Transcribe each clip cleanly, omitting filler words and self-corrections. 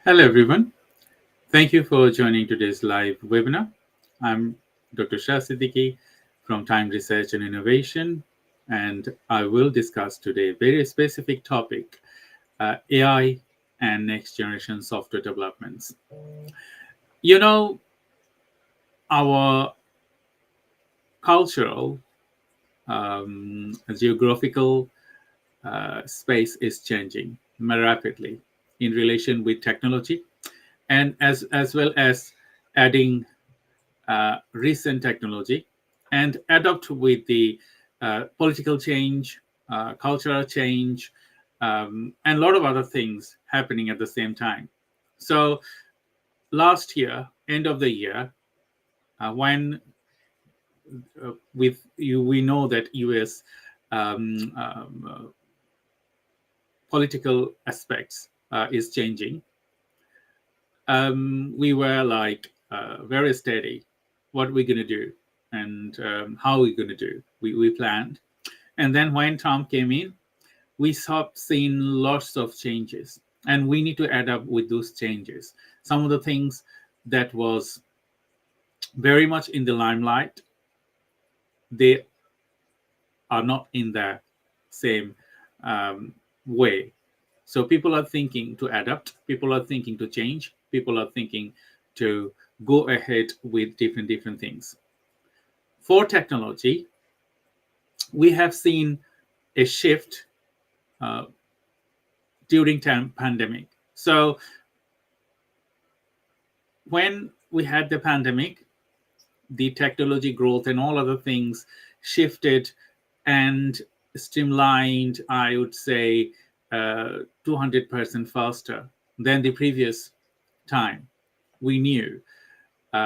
Hello, everyone. Thank you for joining today's live webinar. I'm Dr. Shah Siddiqui from Time Research and Innovation, and I will discuss today a very specific topic, AI and next generation software developments. You know, our cultural, geographical space is changing rapidly in relation with technology, and as well as adding recent technology and adapt with the political change, cultural change, and a lot of other things happening at the same time. So last year, end of the year, when with you, we know that U.S. Political aspects is changing. We were like very steady. What we're gonna do and how we're gonna do. We planned, and then when Trump came in, we stopped seeing lots of changes, and we need to add up with those changes. Some of the things that was very much in the limelight, they are not in the same way. So people are thinking to adapt, people are thinking to change, people are thinking to go ahead with different things. For technology, we have seen a shift uh, during pandemic. So when we had the pandemic, the technology growth and all other things shifted and streamlined, I would say, 200% faster than the previous time. We knew.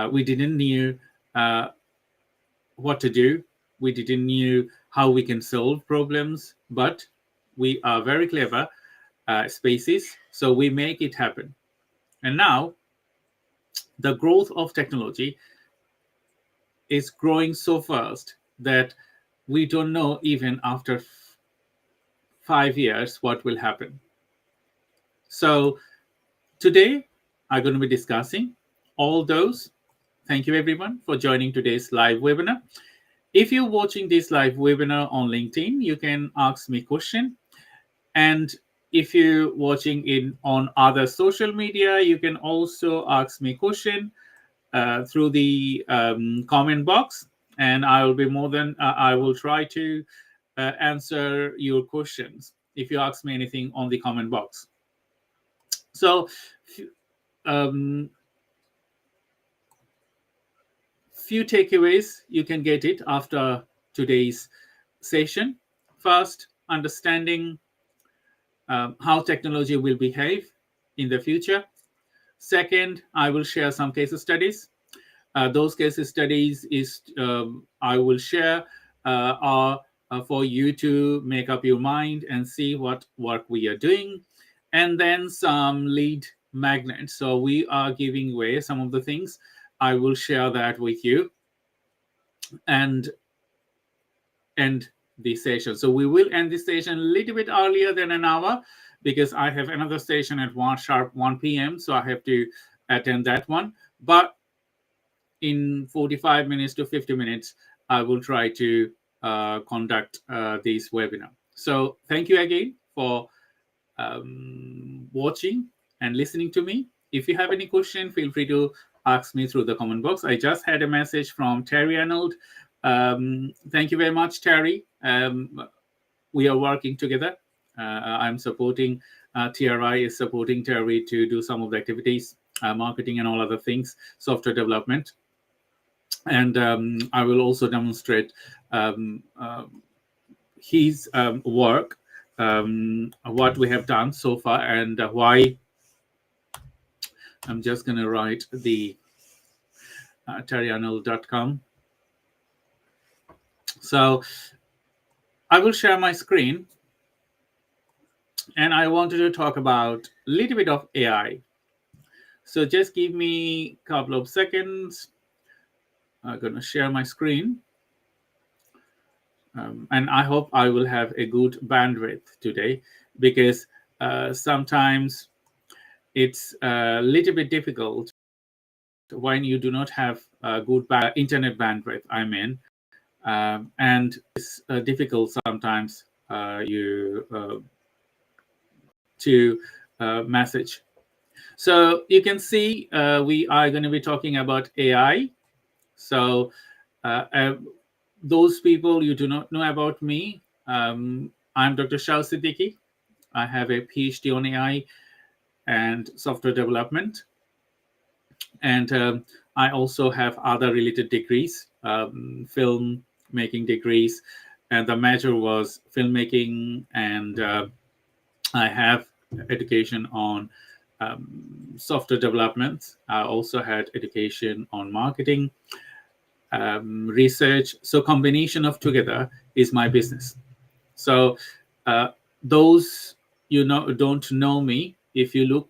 We didn't know uh, what to do. We didn't know how we can solve problems, but we are very clever species, so we make it happen. And now the growth of technology is growing so fast that we don't know even after 5 years what will happen. So today I'm going to be discussing all those. Thank you everyone for joining today's live webinar. If you're watching this live webinar on LinkedIn, you can ask me question. And if you're watching it on other social media, you can also ask me question through the comment box, and I will be more than I will try to answer your questions if you ask me anything on the comment box. So, um, few takeaways you can get it after today's session. First, understanding how technology will behave in the future. Second, I will share some case studies. Those case studies is I will share are for you to make up your mind and see what work we are doing, and then some lead magnets. So we are giving away some of the things. I will share that with you and end the session. So we will end the session a little bit earlier than an hour because I have another session at 1 p.m. So I have to attend that one. But in 45 minutes to 50 minutes, I will try to conduct this webinar. So thank you again for watching and listening to me. If you have any question, feel free to ask me through the comment box. I just had a message from Terry Arnold. Thank you very much, Terry. We are working together. I'm supporting, TRI is supporting Terry to do some of the activities, marketing and all other things, software development. And I will also demonstrate his work, what we have done so far, and why. I'm just going to write the terryarnold.com. So I will share my screen, and I wanted to talk about a little bit of AI. So just give me a couple of seconds. I'm going to share my screen. And I hope I will have a good bandwidth today, because sometimes it's a little bit difficult when you do not have a good internet bandwidth, and it's difficult sometimes to message. So you can see we are going to be talking about AI. So those people you do not know about me, I'm Dr. 𝐄𝐯 𝐶𝐞𝐬𝐜𝐫𝐢𝐩. I have a PhD on AI and software development. And I also have other related degrees, film making degrees, and the major was filmmaking. And I have education on software development. I also had education on marketing, research. So combination of together is my business. So those don't know me, if you look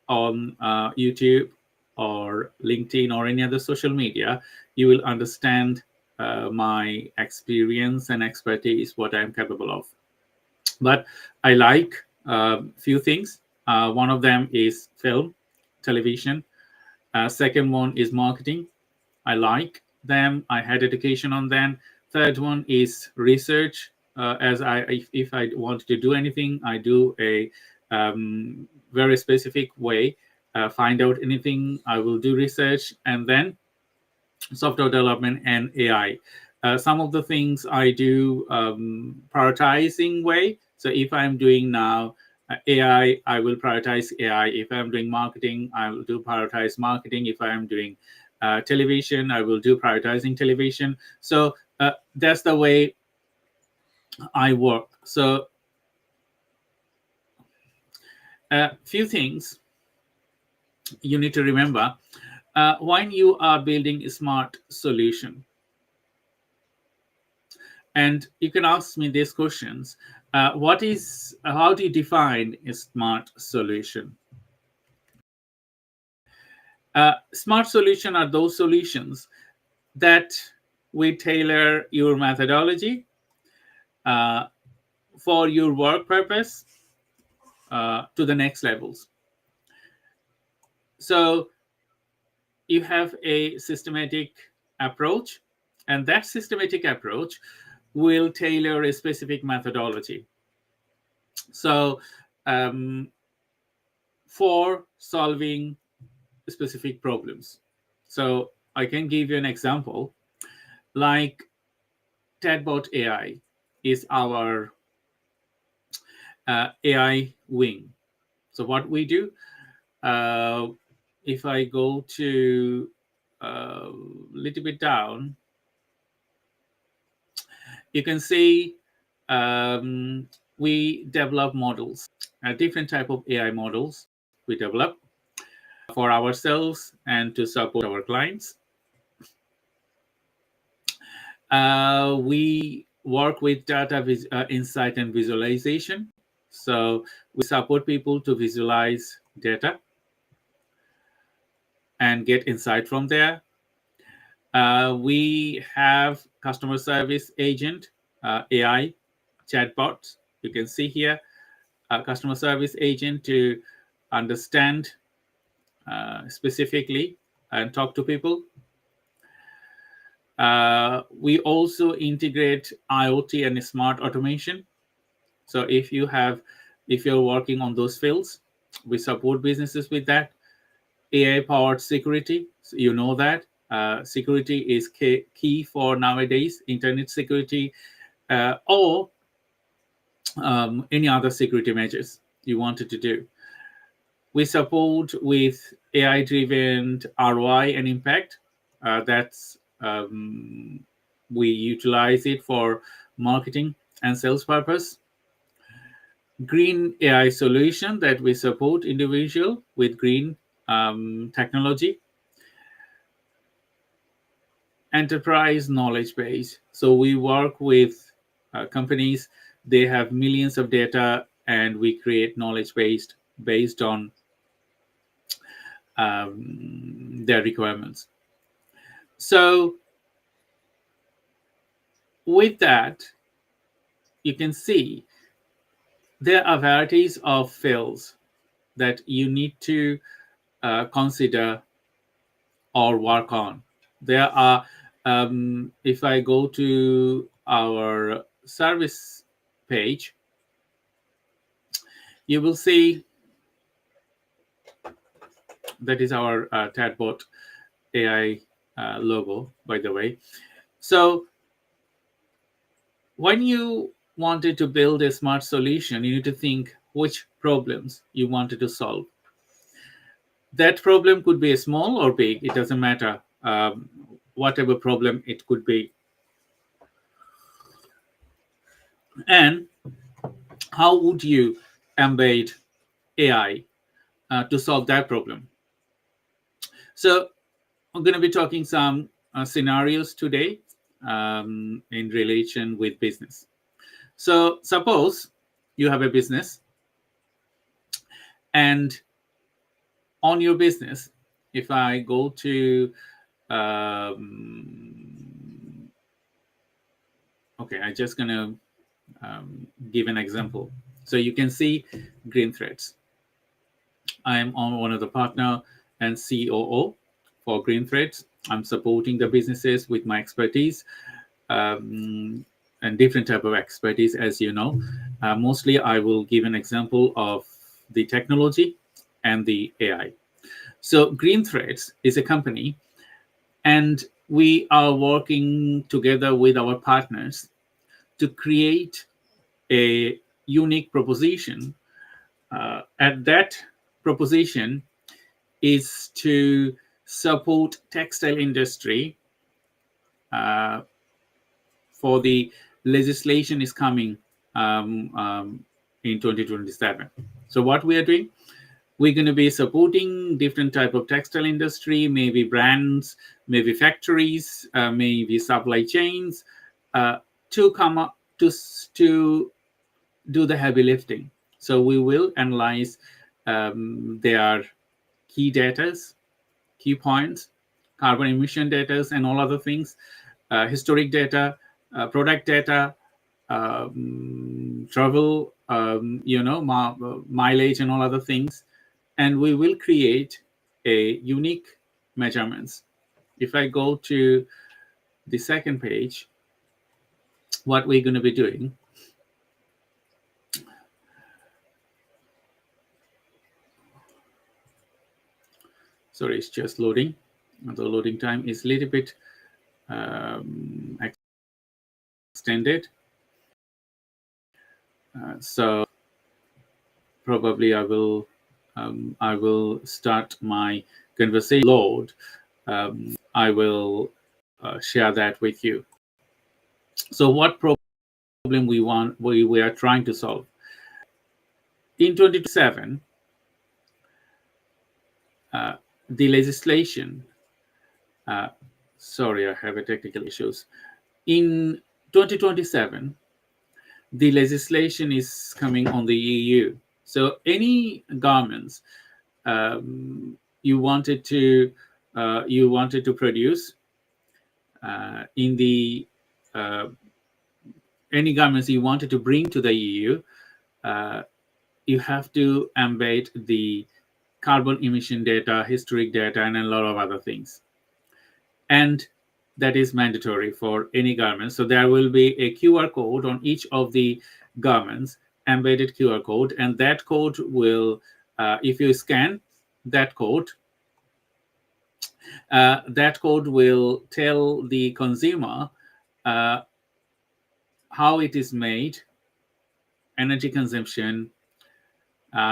on YouTube or LinkedIn or any other social media, you will understand my experience and expertise, what I'm capable of. But I like few things. One of them is film, television. Second one is marketing. I like them. I had education on them. Third one is research. If I want to do anything, I do a very specific way. Find out anything, I will do research. And then software development and AI. Some of the things I do prioritizing way. So if I'm doing now AI, I will prioritize AI. If I'm doing marketing, I will do prioritize marketing. If I'm doing television, I will do prioritizing television. So that's the way I work. So a few things you need to remember when you are building a smart solution. And you can ask me these questions. How do you define a smart solution? Smart solution are those solutions that we tailor your methodology for your work purpose to the next levels. So you have a systematic approach, and that systematic approach will tailor a specific methodology. So for solving specific problems. So I can give you an example, like chatbot AI is our AI wing. So what we do, if I go to a little bit down, you can see we develop models, different type of AI models we develop for ourselves and to support our clients. We work with data insight and visualization. So we support people to visualize data and get insight from there. We have customer service agent, AI chatbot. You can see here, a customer service agent to understand specifically and talk to people. We also integrate IoT and smart automation. So if you're working on those fields, we support businesses with that. AI-powered security, so you know that security is key for nowadays, internet security, or any other security measures you wanted to do. We support with AI-driven ROI and impact. That's we utilize it for marketing and sales purpose. Green AI solution that we support individual with green technology. Enterprise knowledge base. So we work with companies, they have millions of data, and we create knowledge based on their requirements. So with that, you can see there are varieties of fields that you need to consider or work on. There are, if I go to our service page, you will see that is our chatbot AI logo, by the way. So when you wanted to build a smart solution, you need to think which problems you wanted to solve. That problem could be small or big, it doesn't matter. Whatever problem it could be. And how would you embed AI to solve that problem? So I'm going to be talking some scenarios today in relation with business. So suppose you have a business, and on your business, if I go to okay, I'm just going to give an example. So you can see Green Threads. I am on one of the partner and COO for Green Threads. I'm supporting the businesses with my expertise and different type of expertise, as you know. Mostly, I will give an example of the technology and the AI. So Green Threads is a company, and we are working together with our partners to create a unique proposition. And that proposition is to support textile industry for the legislation is coming in 2027. So what we are doing, we're going to be supporting different type of textile industry, maybe brands, maybe factories, maybe supply chains, to come up to do the heavy lifting. So we will analyze their key data, key points, carbon emission data, and all other things, historic data, product data, travel, mileage, and all other things. And we will create a unique measurements. If I go to the second page, what we're going to be doing, sorry, it's just loading. The loading time is a little bit extended. So probably I will start my conversation load. I will share that with you. So what problem we are trying to solve? In 2027, the legislation, sorry, I have a technical issues. In 2027, the legislation is coming on the EU. So any garments you wanted to produce in the any garments you wanted to bring to the EU, you have to embed the carbon emission data, historic data, and a lot of other things. And that is mandatory for any garment. So there will be a QR code on each of the garments, embedded QR code, and that code will, if you scan that code will tell the consumer how it is made, energy consumption,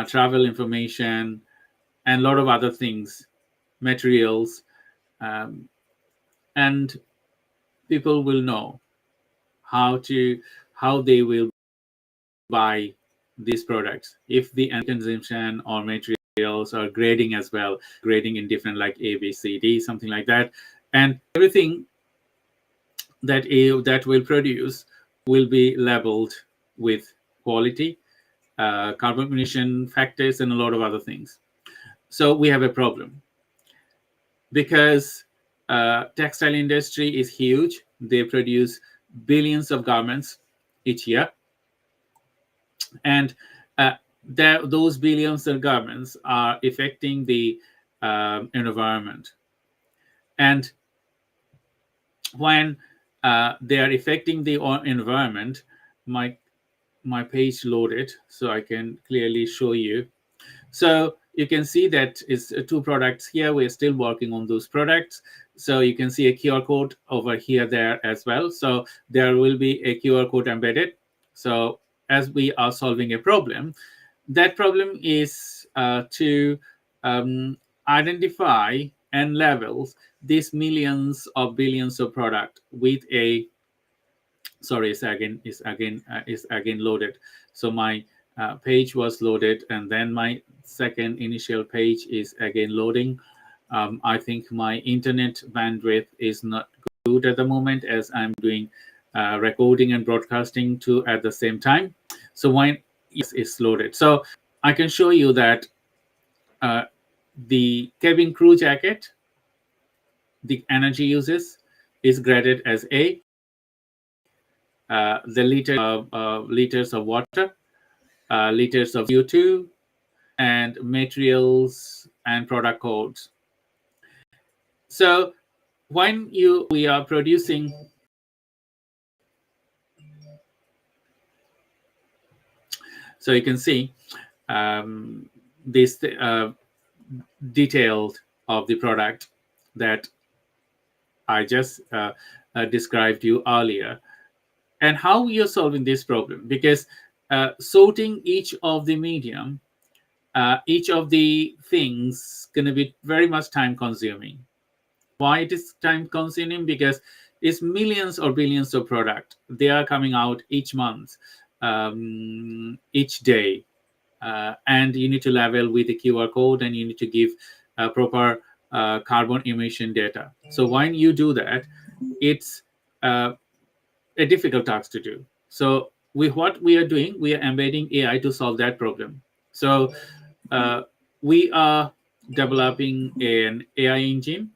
travel information, and a lot of other things, materials, and people will know how they will buy these products, if the energy consumption or materials or grading as well, grading in different like A, B, C, D, something like that, and everything that will produce will be labeled with quality, carbon emission factors, and a lot of other things. So we have a problem because textile industry is huge. They produce billions of garments each year, and those billions of garments are affecting the environment. And when they are affecting the environment, my page loaded, so I can clearly show you. So you can see that it's two products here. We're still working on those products. So you can see a QR code over here, there as well. So there will be a QR code embedded. So as we are solving a problem, that problem is to identify and level these millions of billions of product with a, sorry, is again loaded. So my page was loaded, and then my second initial page is again loading. I think my internet bandwidth is not good at the moment, as I'm doing recording and broadcasting too at the same time. So when it's loaded, so I can show you that the cabin crew jacket, the energy uses is graded as A. The liters of water, liters of CO2, and materials and product codes. So when we are producing, so you can see this detailed of the product that I just described to you earlier, and how you're solving this problem. Because sorting each of the medium, each of the things going to be very much time consuming. Why it is time consuming? Because it's millions or billions of product. They are coming out each month, each day. And you need to label with the QR code, and you need to give proper carbon emission data. So when you do that, it's a difficult task to do. So what we are doing, we are embedding AI to solve that problem. So we are developing an AI engine.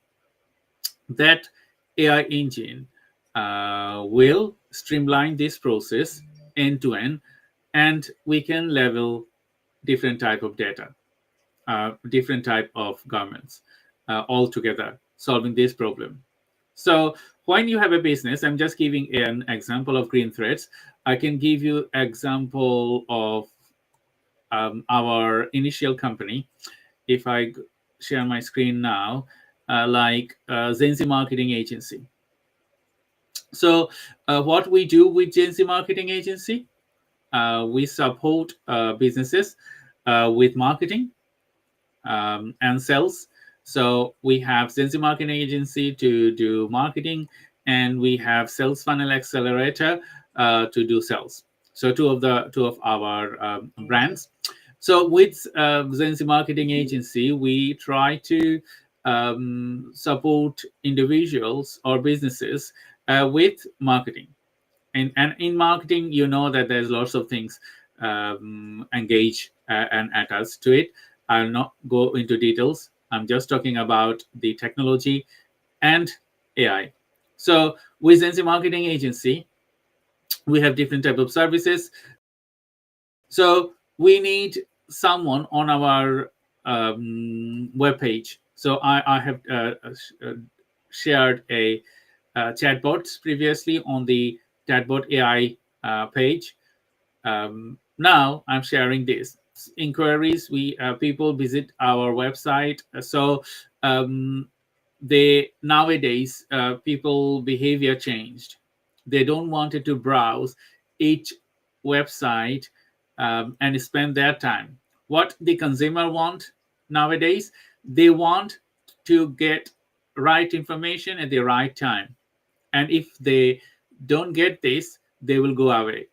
That AI engine will streamline this process end to end, and we can level different type of data, different type of garments all together, solving this problem. So when you have a business, I'm just giving an example of green threads. I can give you example of our initial company. If I share my screen now, like 𝐄𝐯 Marketing Agency. So what we do with 𝐄𝐯 Marketing Agency, we support businesses with marketing and sales. So we have 𝐄𝐯 Marketing Agency to do marketing, and we have Sales Funnel Accelerator to do sales. So two of our brands. So with 𝐄𝐯 Marketing Agency, we try to support individuals or businesses with marketing. And in marketing, you know that there's lots of things engage and attached to it. I'll not go into details. I'm just talking about the technology and AI. So with 𝐄𝐯 Marketing Agency, we have different type of services. So we need someone on our web page. So I have shared a chatbot previously on the chatbot AI page. Now I'm sharing this. Inquiries, people visit our website. So nowadays people behavior changed. They don't want to browse each website and spend their time. What the consumer want nowadays, they want to get right information at the right time. And if they don't get this, they will go away.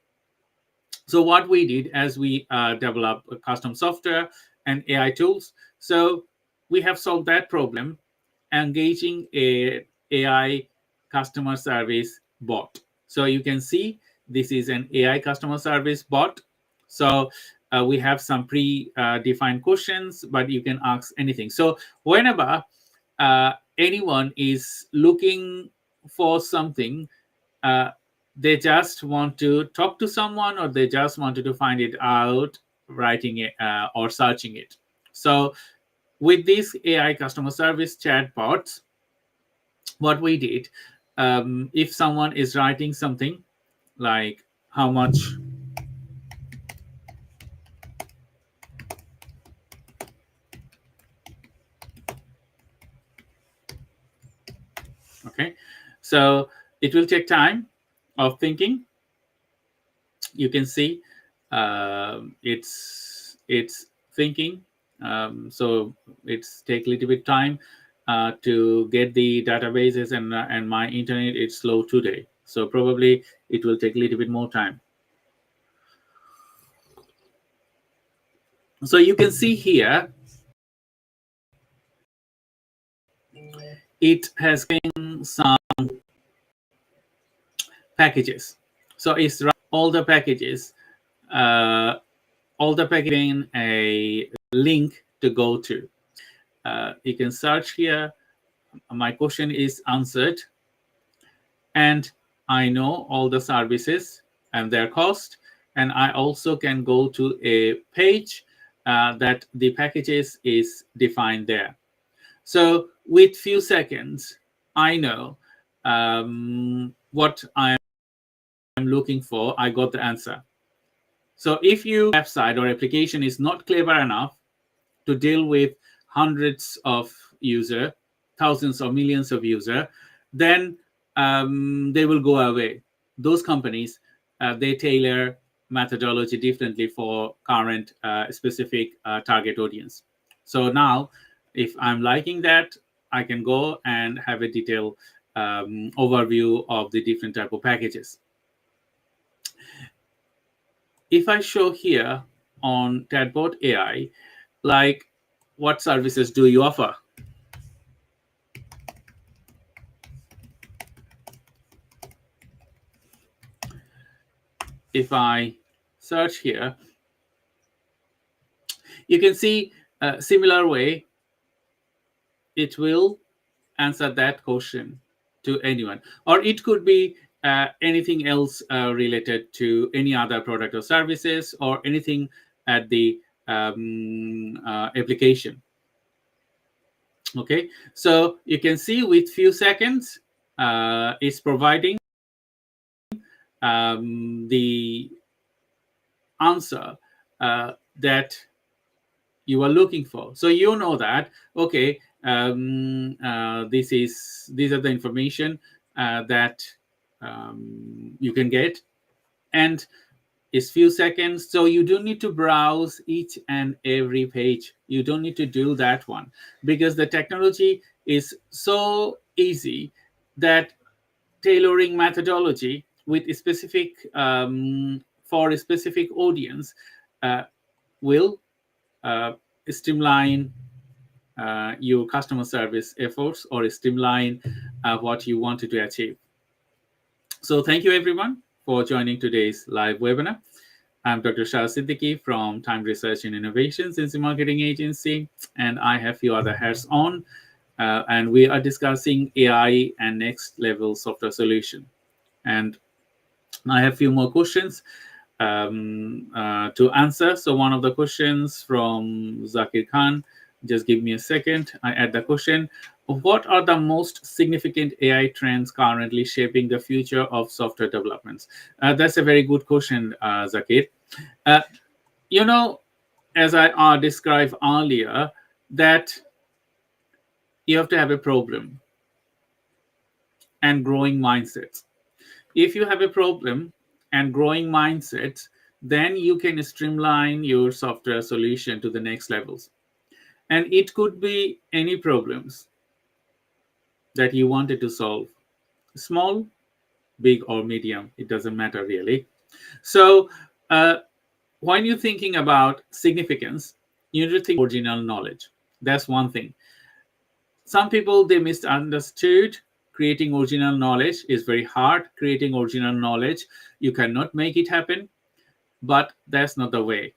So what we did, as we develop a custom software and AI tools, so we have solved that problem, engaging a AI customer service bot. So you can see this is an AI customer service bot. So we have some pre-defined questions, but you can ask anything. So whenever anyone is looking for something, they just want to talk to someone, or they just wanted to find it out writing it or searching it. So with these AI customer service chatbots, what we did, if someone is writing something like how much okay, so it will take time of thinking. You can see it's thinking, so it's take a little bit time to get the databases, and my internet is slow today, so probably it will take a little bit more time. So you can see here it has been some packages. So it's all the packages, in a link to go to. You can search here. My question is answered, and I know all the services and their cost, and I also can go to a page that the packages is defined there. So with few seconds, I know what I'm looking for. I got the answer. So if your website or application is not clever enough to deal with hundreds of users, thousands or millions of users, then they will go away. Those companies, they tailor methodology differently for current specific target audience. So now, if I'm liking that, I can go and have a detailed overview of the different type of packages. If I show here on Chatbot AI, like what services do you offer? If I search here, you can see a similar way it will answer that question to anyone, or it could be anything else related to any other product or services, or anything at the application. Okay, so you can see with few seconds it's providing the answer that you are looking for. So you know that, okay, these are the information that you can get, and it's few seconds. So you don't need to browse each and every page. You don't need to do that one, because the technology is so easy that tailoring methodology with a specific for a specific audience will streamline your customer service efforts, or streamline what you wanted to achieve. So thank you everyone for joining today's live webinar. I'm Dr. 𝐄𝐯𝐶 𝐾𝐞𝐬𝐜𝐫 from Time Research and Innovations in the Marketing Agency, and I have few other hats on, and we are discussing AI and next level software solution. And I have few more questions to answer. So one of the questions from Zakir Khan, just give me a second. I add the question. What are the most significant AI trends currently shaping the future of software developments? That's a very good question, Zakir. You know, as I described earlier, that you have to have a problem and growing mindsets. If you have a problem and growing mindsets, then you can streamline your software solution to the next levels. And it could be any problems that you wanted to solve, small, big, or medium, it doesn't matter really. So when you're thinking about significance, you need to think original knowledge. That's one thing. Some people, they misunderstood creating original knowledge is very hard. Creating original knowledge, you cannot make it happen, but that's not the way.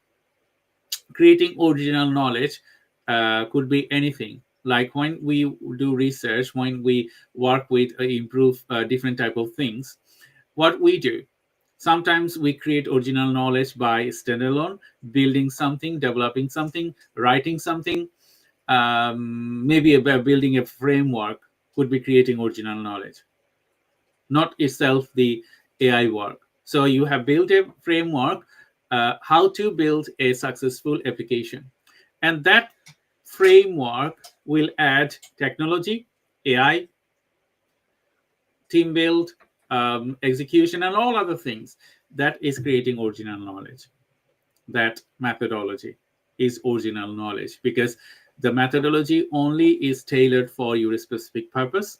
Creating original knowledge could be anything. Like when we do research, when we work with improve different type of things, what we do, Sometimes we create original knowledge by standalone, building something, developing something, writing something. Maybe by building a framework could be creating original knowledge, not itself the AI work. So you have built a framework, how to build a successful application. And that framework will add technology, AI, team build, execution, and all other things. That is creating original knowledge. That methodology is original knowledge, because the methodology only is tailored for your specific purpose.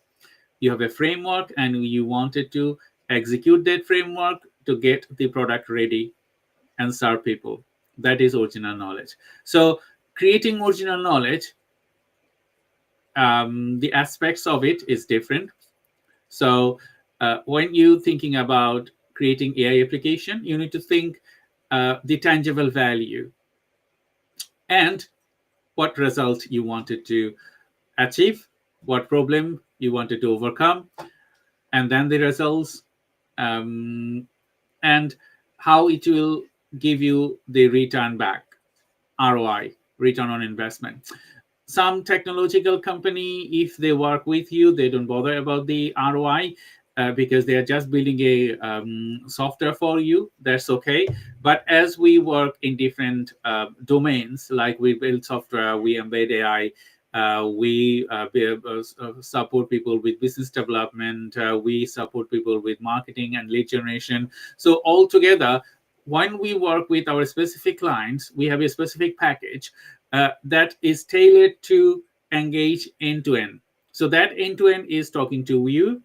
You have a framework and you wanted to execute that framework to get the product ready and serve people. That is original knowledge. So creating original knowledge, the aspects of it is different. So when you thinking about creating AI application, you need to think the tangible value and what result you wanted to achieve, what problem you wanted to overcome, and then the results, and how it will give you the return back, ROI, return on investment. Some technological company, if they work with you, they don't bother about the ROI, because they are just building a software for you. That's okay. But as we work in different domains, like we build software, we embed AI, we support people with business development, we support people with marketing and lead generation. So altogether, when we work with our specific clients, we have a specific package that is tailored to engage end to end. So that end to end is talking to you,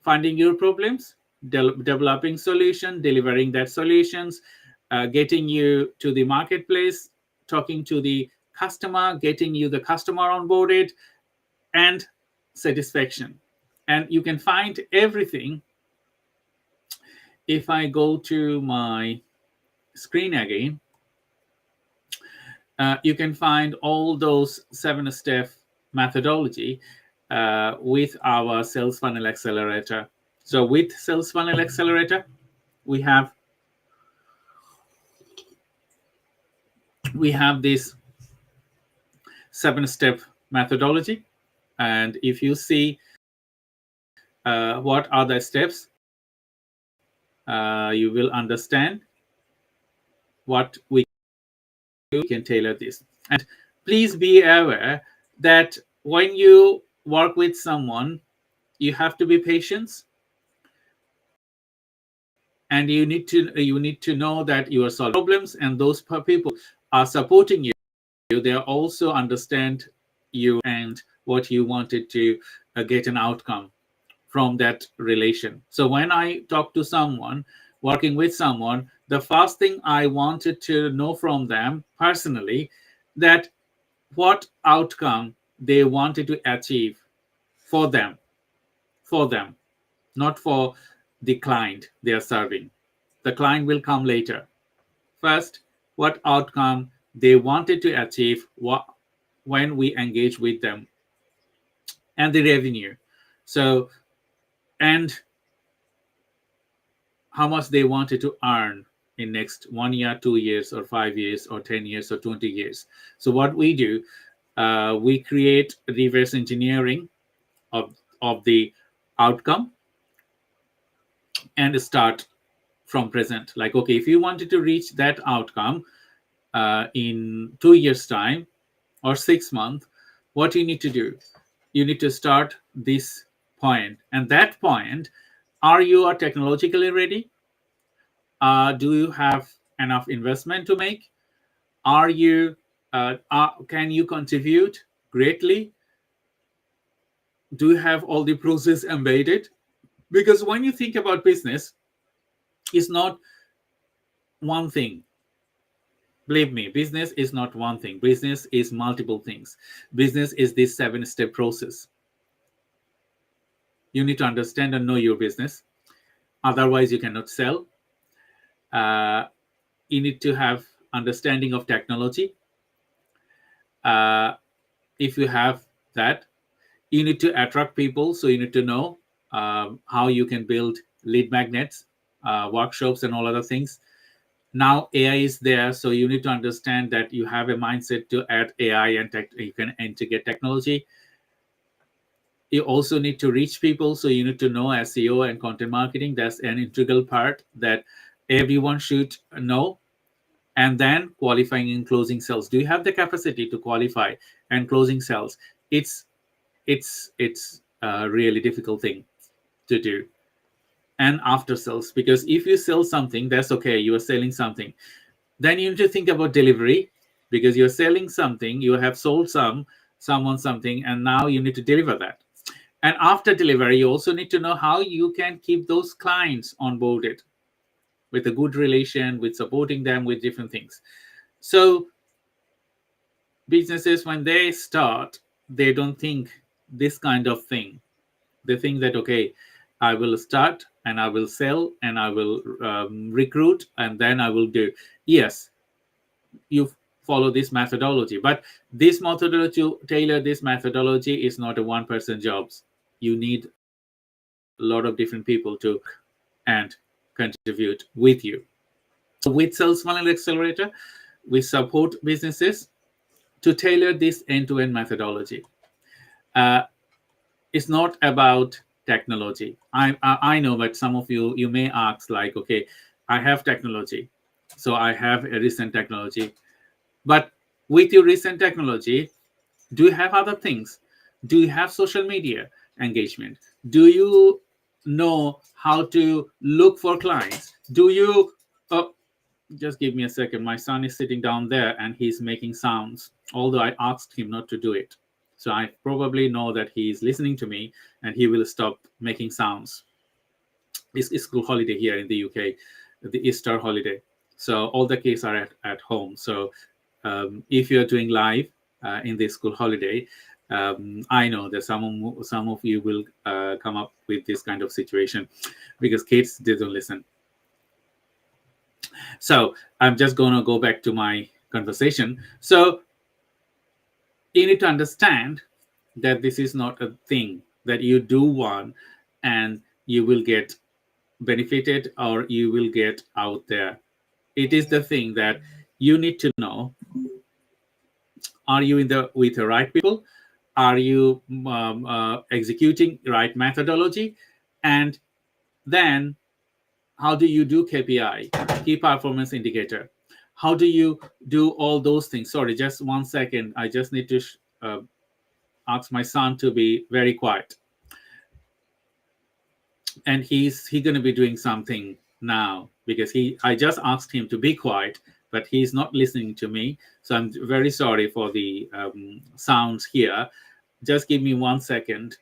finding your problems, developing solution, delivering that solutions, getting you to the marketplace, talking to the customer, getting you the customer onboarded, and satisfaction. And you can find everything. If I go to my screen again, you can find all those 7-step methodology with our sales funnel accelerator. So with sales funnel accelerator, we have this 7-step methodology. And if you see what are the steps, you will understand what we can tailor this. And please be aware that when you work with someone, you have to be patient, and you need to know that you are solving problems, and those people are supporting you. They also understand you and what you wanted to get an outcome from that relation. So when I talk to someone, working with someone, the first thing I wanted to know from them personally, that what outcome they wanted to achieve for them, not for the client they are serving. The client will come later. First, what outcome they wanted to achieve when we engage with them, and the revenue. So, and how much they wanted to earn in next 1 year, 2 years, or 5 years, or 10 years, or 20 years. So what we do, we create reverse engineering of the outcome and start from present. Like, okay, if you wanted to reach that outcome in 2 years time or 6 months, what you need to do, you need to start this point. And that point, are you technologically ready? Do you have enough investment to make? Are you can you contribute greatly? Do you have all the process embedded? Because when you think about business, it's not one thing. Believe me, business is not one thing. Business is multiple things. Business is this 7-step process. You need to understand and know your business. Otherwise, you cannot sell. You need to have understanding of technology. If you have that, you need to attract people. So you need to know how you can build lead magnets. workshops and all other things. Now AI is there, so you need to understand that you have a mindset to add AI and you can integrate technology. You also need to reach people, so you need to know SEO and content marketing. That's an integral part that everyone should know. And then qualifying and closing sales. Do you have the capacity to qualify and closing sales? It's a really difficult thing to do. And after sales, because if you sell something, that's okay, you are selling something. Then you need to think about delivery, because you're selling something, you have sold someone something, and now you need to deliver that. And after delivery, you also need to know how you can keep those clients onboarded with a good relation, with supporting them with different things. So businesses, when they start, they don't think this kind of thing. They think that, okay, I will start and I will sell and I will recruit and then I will do. Yes, you follow this methodology, but this methodology, tailor this methodology, is not a one-person job. You need a lot of different people to and contribute with you. So with Sales Funnel Accelerator, we support businesses to tailor this end-to-end methodology. It's not about technology. I know, but some of you may ask, like, okay, I have technology, so I have a recent technology, but with your recent technology, do you have other things? Do you have social media engagement? Do you know how to look for clients? Do you just give me a second. My son is sitting down there and he's making sounds, although I asked him not to do it. So I probably know that he's listening to me and he will stop making sounds. It's school holiday here in the UK, the Easter holiday. So all the kids are at home. So if you're doing live in this school holiday, I know that some of you will come up with this kind of situation because kids didn't listen. So I'm just going to go back to my conversation. So you need to understand that this is not a thing that you do one and you will get benefited or you will get out there. It is the thing that you need to know. Are you with the right people? Are you executing right methodology? And then how do you do KPI, key performance indicator? How do you do all those things? Sorry, just 1 second. I just need to ask my son to be very quiet. And he's going to be doing something now because I just asked him to be quiet, but he's not listening to me. So I'm very sorry for the sounds here. Just give me 1 second.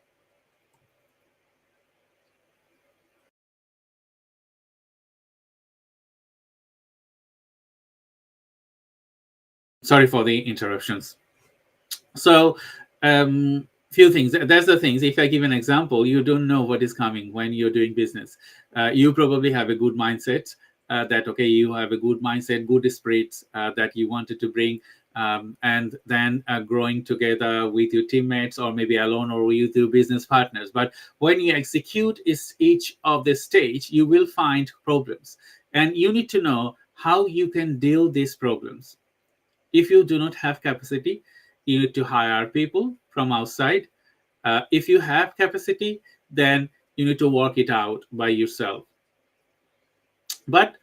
Sorry for the interruptions. So few things. That's the things. If I give an example, you don't know what is coming when you're doing business. You probably have a good mindset that, okay, you have a good mindset, good spirits that you wanted to bring, and then growing together with your teammates or maybe alone or with your business partners. But when you execute each of the stage, you will find problems. And you need to know how you can deal these problems. If you do not have capacity, you need to hire people from outside. If you have capacity, then you need to work it out by yourself. But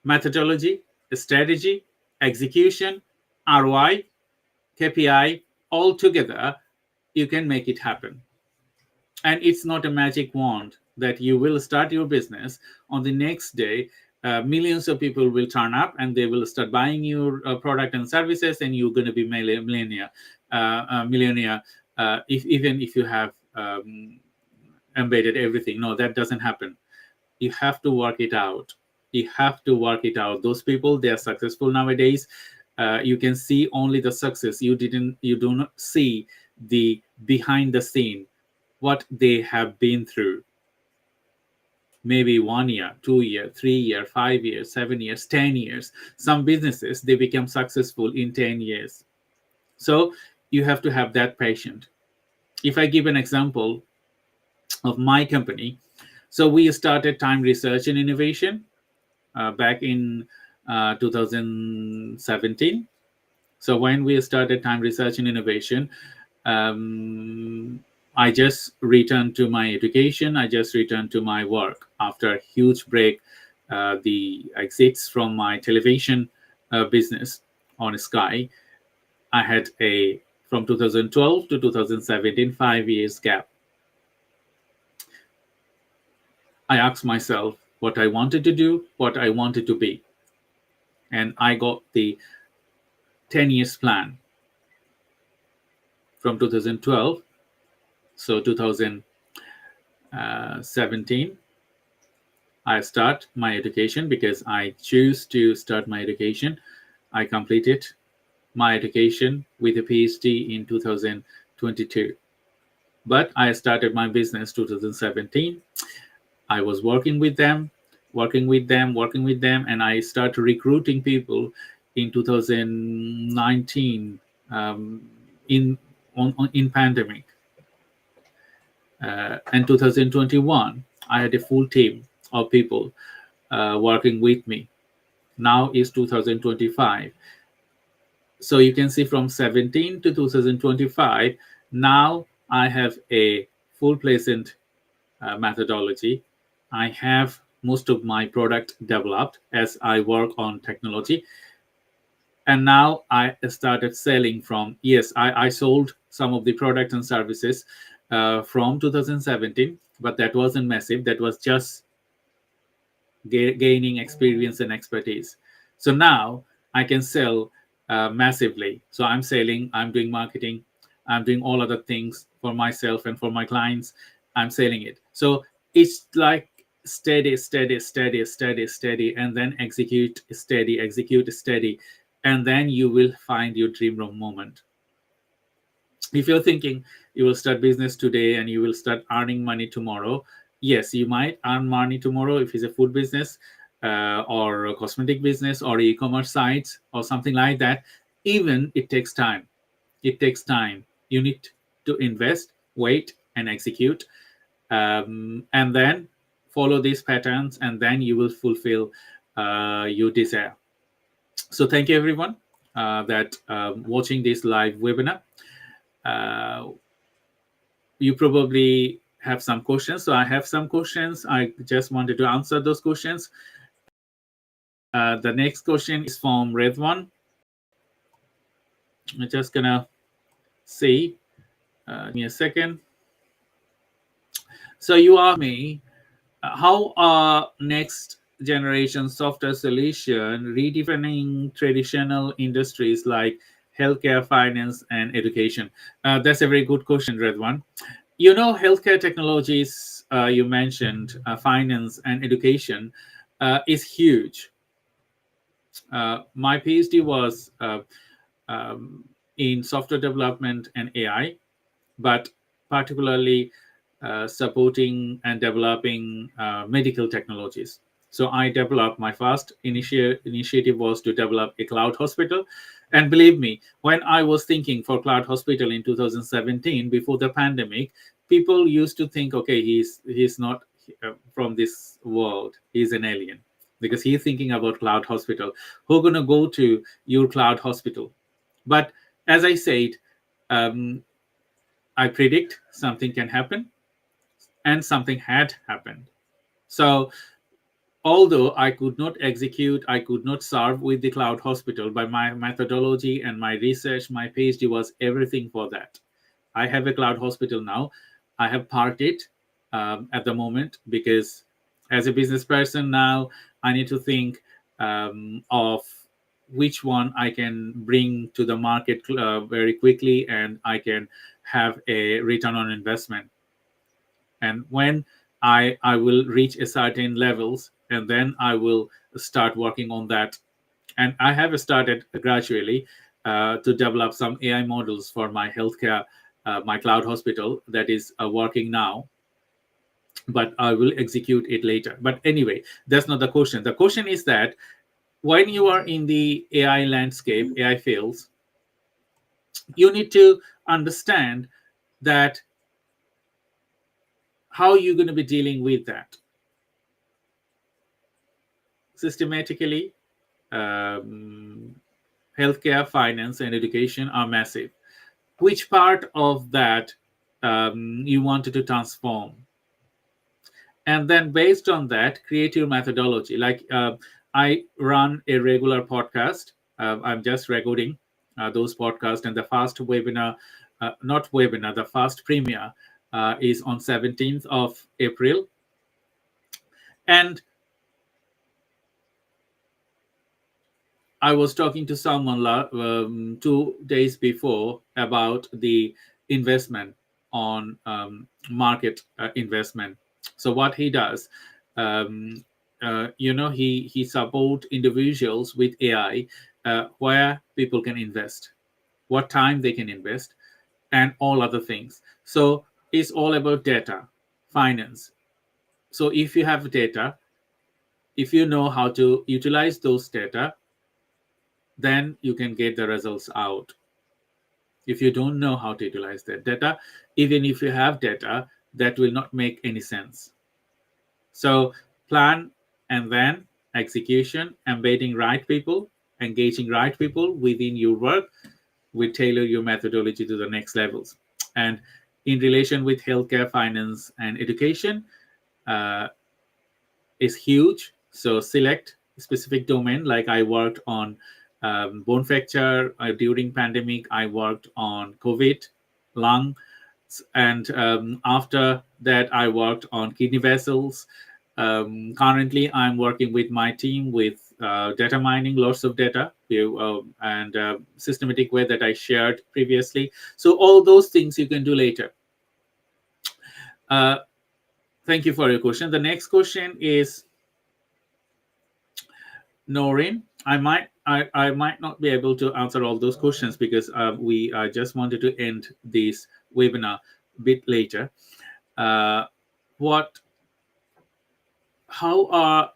methodology, strategy, execution, ROI, KPI, all together, you can make it happen. And it's not a magic wand that you will start your business on the next day. Millions of people will turn up and they will start buying your product and services, and you're going to be millionaire. Even if you have embedded everything. No, that doesn't happen. You have to work it out. You have to work it out. Those people, they are successful nowadays. You can see only the success. You do not see the behind the scene, what they have been through. Maybe 1 year, 2 year, 3 year, 5 years, 7 years, 10 years. Some businesses, they become successful in 10 years. So you have to have that patience. If I give an example of my company, So we started Time Research and Innovation back in 2017. So when we started Time Research and Innovation, I just returned to my education. I just returned to my work after a huge break, the exits from my television business on Sky. I had a from 2012 to 2017 5 years gap. I asked myself what I wanted to do, what I wanted to be, and I got the 10 years plan from 2012. So 2017, I start my education because I choose to start my education. I completed my education with a PhD in 2022. But I started my business 2017. I was working with them, and I started recruiting people in 2019 in pandemic. And 2021, I had a full team of people working with me. Now is 2025. So you can see from 17 to 2025, now I have a full pleasant methodology. I have most of my product developed as I work on technology. And now I started selling from, yes, I sold some of the products and services from 2017, but that wasn't massive. That was just gaining experience and expertise. So now I can sell massively. So I'm selling, I'm doing marketing, I'm doing all other things for myself and for my clients. I'm selling it. So it's like steady, and then execute steady, and then you will find your dream moment. If you're thinking you will start business today and you will start earning money tomorrow, yes, you might earn money tomorrow if it's a food business or a cosmetic business or e-commerce sites or something like that. Even it takes time. You need to invest, wait, and execute, and then follow these patterns, and then you will fulfill your desire. So thank you everyone that watching this live webinar. You probably have some questions. So I have some questions. I just wanted to answer those questions. The next question is from Redwan. I'm just gonna see. Give me a second. So you asked me, how are next generation software solution redefining traditional industries like healthcare, finance, and education? That's a very good question, Redwan. You know, healthcare technologies, you mentioned, finance and education is huge. My PhD was in software development and AI, but particularly supporting and developing medical technologies. So I developed, my first initiative was to develop a cloud hospital. And believe me, when I was thinking for cloud hospital in 2017, before the pandemic, people used to think, okay, he's not from this world, he's an alien, because he's thinking about cloud hospital. Who's going to go to your cloud hospital? But as I said, I predict something can happen, and something had happened. So although I could not execute, I could not serve with the cloud hospital, by my methodology and my research, my PhD was everything for that. I have a cloud hospital now. I have parked it at the moment, because as a business person now, I need to think of which one I can bring to the market very quickly, and I can have a return on investment. And when I will reach a certain levels, and then I will start working on that. And I have started gradually to develop some AI models for my healthcare, my cloud hospital that is working now, but I will execute it later. But anyway, that's not the question. The question is that when you are in the AI landscape, AI fields, you need to understand that how you're going to be dealing with that. systematically, healthcare, finance, and education are massive. Which part of that you wanted to transform? And then based on that, create your methodology. Like I run a regular podcast. I'm just recording those podcasts, and the first webinar, not webinar, the first premiere is on 17th of April. And I was talking to someone 2 days before about the investment on market investment. So what he does, he support individuals with AI, where people can invest, what time they can invest, and all other things. So it's all about data, finance. So if you have data, if you know how to utilize those data, then you can get the results out. If you don't know how to utilize that data, even if you have data, that will not make any sense. So plan and then execution, embedding right people, engaging right people within your work will tailor your methodology to the next levels. And in relation with healthcare, finance, and education, is huge. So select specific domain. Like I worked on bone fracture during pandemic. I worked on COVID, lung, and after that I worked on kidney vessels. Currently, I'm working with my team with data mining, lots of data, and systematic way that I shared previously. So all those things you can do later. Thank you for your question. The next question is Noreen. I might not be able to answer all those questions because we just wanted to end this webinar a bit later. How are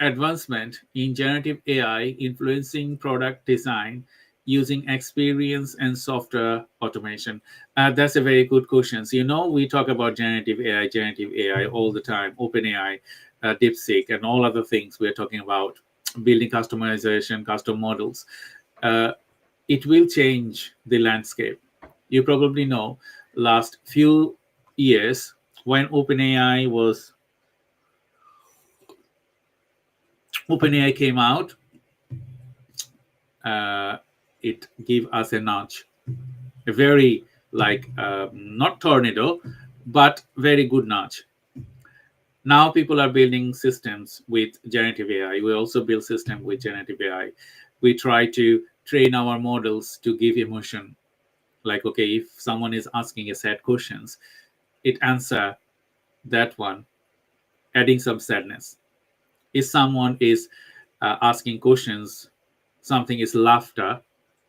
advancement in generative AI influencing product design using experience and software automation? That's a very good question. So, we talk about generative AI all the time, OpenAI, DeepSeek, and all other things we're talking about, building customization, custom models. It will change the landscape. You probably know last few years when OpenAI came out, it gave us a nudge, a very not tornado, but very good nudge. Now people are building systems with generative AI. We also build systems with generative AI. We try to train our models to give emotion. Like, okay, if someone is asking a sad questions, it answer that one, adding some sadness. If someone is asking questions, something is laughter,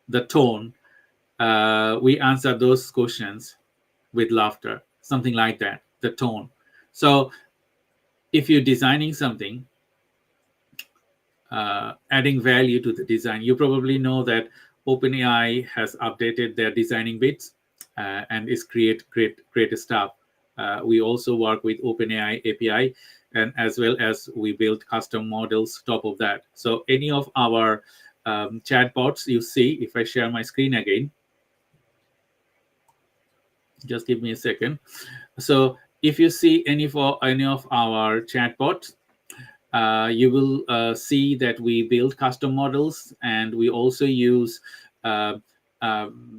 the tone, we answer those questions with laughter, something like that, the tone. So if you're designing something, adding value to the design, you probably know that OpenAI has updated their designing bits and is create stuff. We also work with OpenAI API, and as well as we build custom models top of that. So any of our chatbots you see, if I share my screen again, just give me a second. So if you see any of our chatbots, you will see that we build custom models, and we also use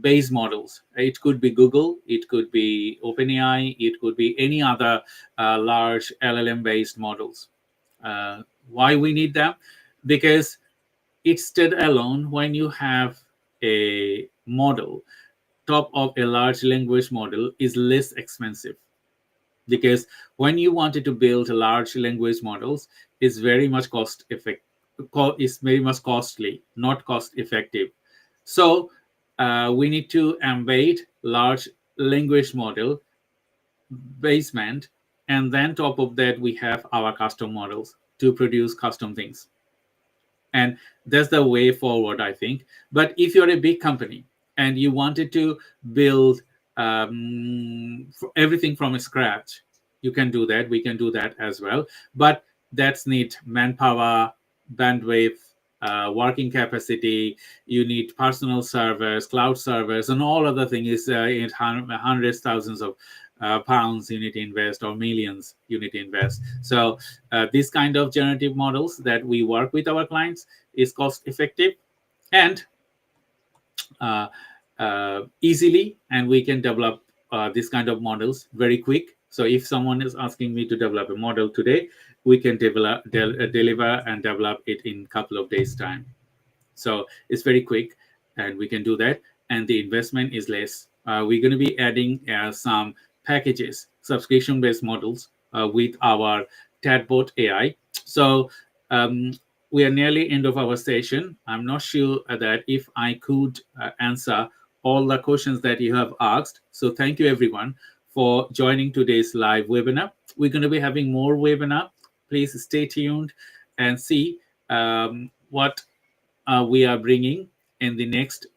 base models. It could be Google, it could be OpenAI, it could be any other large LLM based models. Why we need them? Because it stood alone. When you have a model top of a large language model is less expensive, because when you wanted to build large language models, it's very much it's very much costly, not cost effective. So we need to embed large language model basement, and then top of that we have our custom models to produce custom things. And that's the way forward, I think. But if you're a big company and you wanted to build everything from scratch, you can do that. We can do that as well. But That's need manpower, bandwidth, working capacity. You need personal servers, cloud servers, and all other things. In hundreds, thousands of pounds you need to invest, or millions you need to invest. So this kind of generative models that we work with our clients is cost effective and easily, and we can develop this kind of models very quick. So if someone is asking me to develop a model today, we can deliver and develop it in a couple of days time. So it's very quick, and we can do that, and the investment is less. We're going to be adding some packages, subscription based models with our chatbot AI. So we are nearly end of our session. I'm not sure that if I could answer all the questions that you have asked. So thank you everyone for joining today's live webinar. We're going to be having more webinar. Please stay tuned and see what we are bringing in the next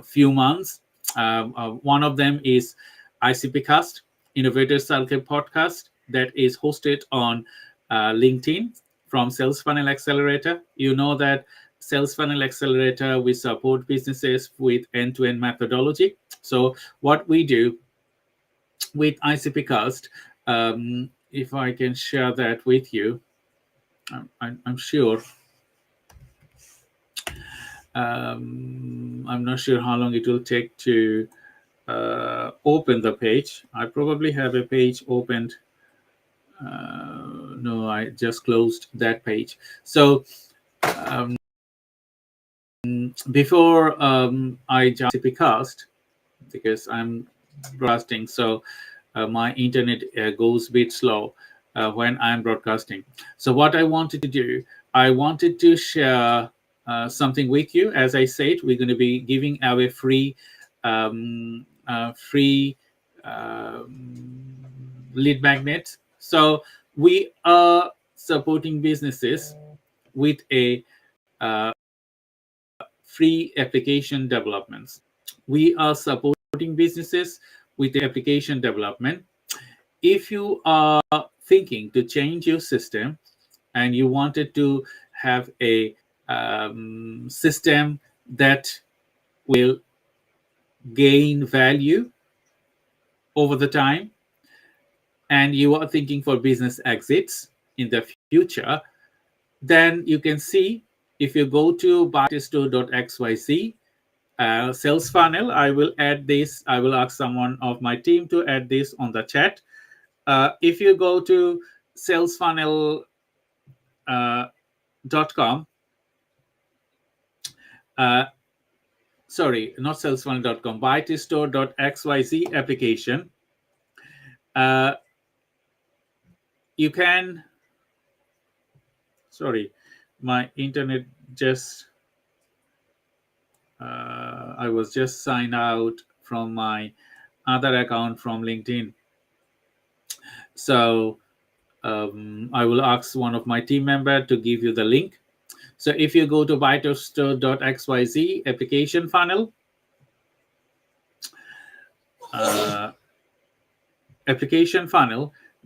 few months. One of them is ICP-Cast, Innovator Circle podcast, that is hosted on LinkedIn from Sales Funnel Accelerator. You know that Sales Funnel Accelerator, we support businesses with end-to-end methodology. So what we do with ICP-Cast, if I can share that with you, I'm sure. I'm not sure how long it will take to open the page. I probably have a page opened. No, I just closed that page. So before I jump to Cast, because I'm broadcasting, so my internet goes a bit slow when I'm broadcasting. So what I wanted to do, I wanted to share something with you. As I said, we're going to be giving away free lead magnets. So we are supporting businesses with a free application developments. We are supporting businesses with the application development. If you are thinking to change your system and you wanted to have a system that will gain value over the time, and you are thinking for business exits in the future, then you can see, if you go to buy-to-store.xyz sales funnel, I will add this. I will ask someone of my team to add this on the chat. If you go to salesfunnel.com, sorry, not salesfunnel.com, buy-to-store.xyz application, you can, sorry, my internet just, I was just signed out from my other account from LinkedIn. So I will ask one of my team member to give you the link. So if you go to buy-to-store.xyz application funnel,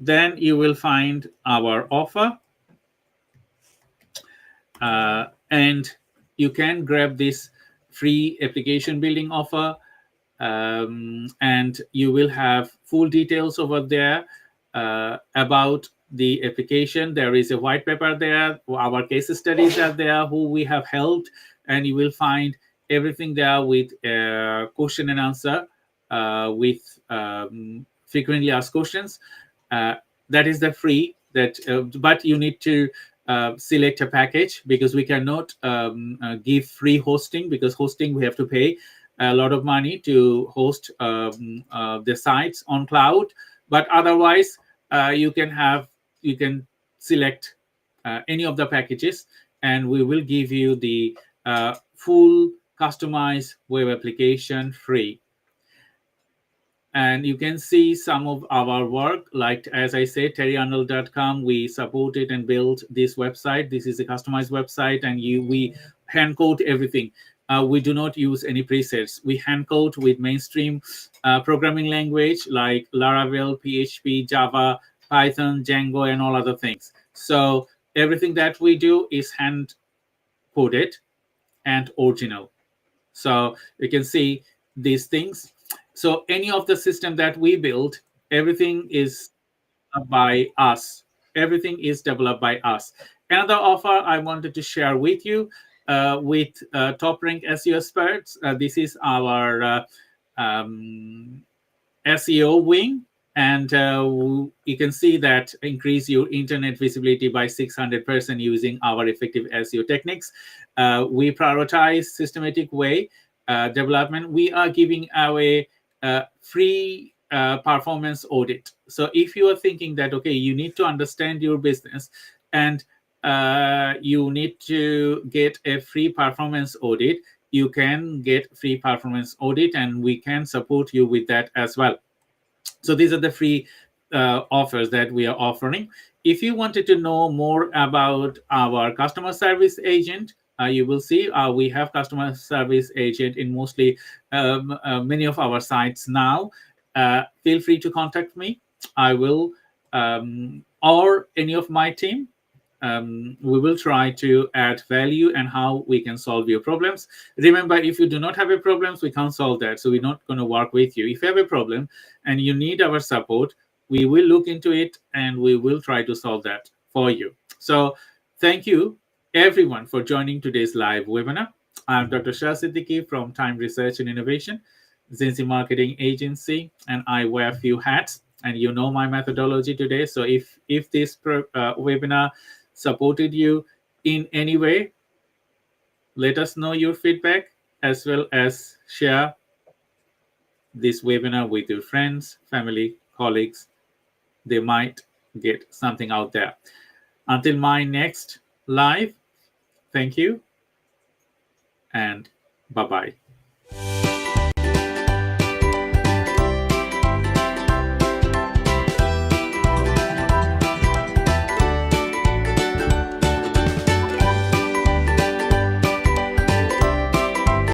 then you will find our offer, and you can grab this free application building offer, and you will have full details over there about the application. There is a white paper there, our case studies are there, who we have helped, and you will find everything there with question and answer with frequently asked questions. That is the free, that but you need to select a package, because we cannot give free hosting, because hosting we have to pay a lot of money to host the sites on cloud. But otherwise you can select any of the packages, and we will give you the full customized web application free. And you can see some of our work, like, as I said, terryarnold.com, we supported and built this website. This is a customized website, and we hand code everything. We do not use any presets. We hand code with mainstream programming language like Laravel, PHP, Java, Python, Django, and all other things. So everything that we do is hand coded and original. So you can see these things. So any of the system that we build, everything is by us. Everything is developed by us. Another offer I wanted to share with you with top rank SEO experts. This is our SEO wing, and you can see that increase your internet visibility by 600% using our effective SEO techniques. We prioritize systematic way development. We are giving away free performance audit. So if you are thinking that, okay, you need to understand your business and you need to get a free performance audit, you can get free performance audit, and we can support you with that as well. So these are the free offers that we are offering. If you wanted to know more about our customer service agent, you will see we have customer service agent in mostly many of our sites now. Feel free to contact me. I will, or any of my team. We will try to add value and how we can solve your problems. Remember, if you do not have a problems, we can't solve that. So we're not going to work with you. If you have a problem and you need our support, we will look into it and we will try to solve that for you. So thank you everyone for joining today's live webinar. I'm Dr. Shah Siddiqui from Time Research and Innovation, 𝐄𝐯 Marketing Agency, and I wear a few hats, and you know my methodology today. So if this webinar supported you in any way, let us know your feedback, as well as share this webinar with your friends, family, colleagues. They might get something out there. Until my next live, thank you and bye-bye.